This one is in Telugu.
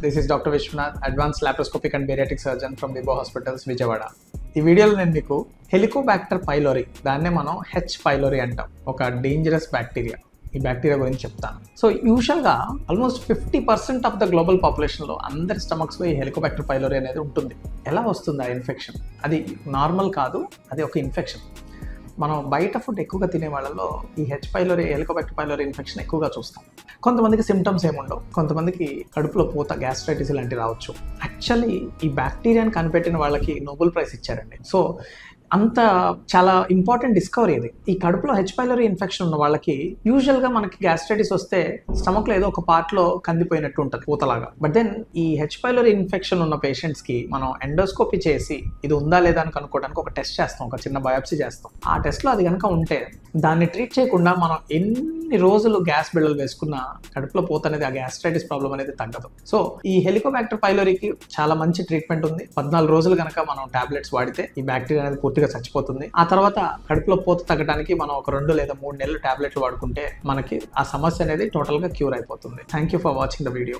This is Dr. Vishwanath, Advanced Laparoscopic and Bariatric Surgeon from Vibo Hospitals, Vijayawada. ఈ వీడియోలో నేను మీకు హెలికోబాక్టర్ పైలోరీ, దాన్నే మనం హెచ్ పైలోరీ అంటాం, ఒక డేంజరస్ బ్యాక్టీరియా. ఈ బ్యాక్టీరియా గురించి చెప్తాను. సో యూజువల్గా ఆల్మోస్ట్ 50% ఆఫ్ ద గ్లోబల్ పాపులేషన్లో అందరి స్టమక్స్లో ఈ హెలికోబాక్టర్ పైలోరీ అనేది ఉంటుంది. ఎలా వస్తుంది ఆ ఇన్ఫెక్షన్? అది నార్మల్ కాదు, అది ఒక ఇన్ఫెక్షన్. మనం బయట ఫుడ్ ఎక్కువగా తినే వాళ్ళలో ఈ H pylori, Helicobacter pylori infection ఎక్కువగా చూస్తాం. కొంతమందికి సిమ్టమ్స్ ఏముండవు, కొంతమందికి కడుపులో పూత, గ్యాస్ట్రైటిస్ ఇలాంటివి రావచ్చు. యాక్చువల్లీ ఈ బ్యాక్టీరియాని కనిపెట్టిన వాళ్ళకి నోబెల్ ప్రైజ్ ఇచ్చారండి. సో అంత చాలా ఇంపార్టెంట్ డిస్కవరీ ఇది. ఈ కడుపులో హెచ్ పైలోరీ ఇన్ఫెక్షన్ ఉన్న వాళ్ళకి యూజువల్గా మనకి గ్యాస్ట్రైటిస్ వస్తే స్టమక్లో ఏదో ఒక పార్ట్లో కందిపోయినట్టు ఉంటుంది, పూతలాగా. బట్ దెన్ ఈ హెచ్ పైలోరీ ఇన్ఫెక్షన్ ఉన్న పేషెంట్స్కి మనం ఎండోస్కోపీ చేసి ఇది ఉందా లేదా అని కనుక్కోవడానికి ఒక టెస్ట్ చేస్తాం, ఒక చిన్న బయాప్సీ చేస్తాం. ఆ టెస్ట్లో అది కనుక ఉంటే దాన్ని ట్రీట్ చేయకుండా మనం ఎన్ని రోజులు గ్యాస్ బిళ్ళలు వేసుకున్నా కడుపులో పూత అనేది, ఆ గ్యాస్ట్రైటిస్ ప్రాబ్లం అనేది తగ్గదు. సో ఈ హెలికోబాక్టర్ పైలోరీకి చాలా మంచి ట్రీట్మెంట్ ఉంది. 14 రోజులు కనుక మనం టాబ్లెట్స్ వాడితే ఈ బ్యాక్టీరియా అనేది పూర్తిగా చచ్చిపోతుంది. ఆ తర్వాత కడుపులో పూత తగ్గడానికి మనం ఒక 2 లేదా 3 నెలలు టాబ్లెట్లు వాడుకుంటే మనకి ఆ సమస్య అనేది టోటల్గా క్యూర్ అయిపోతుంది. Thank you for watching the video.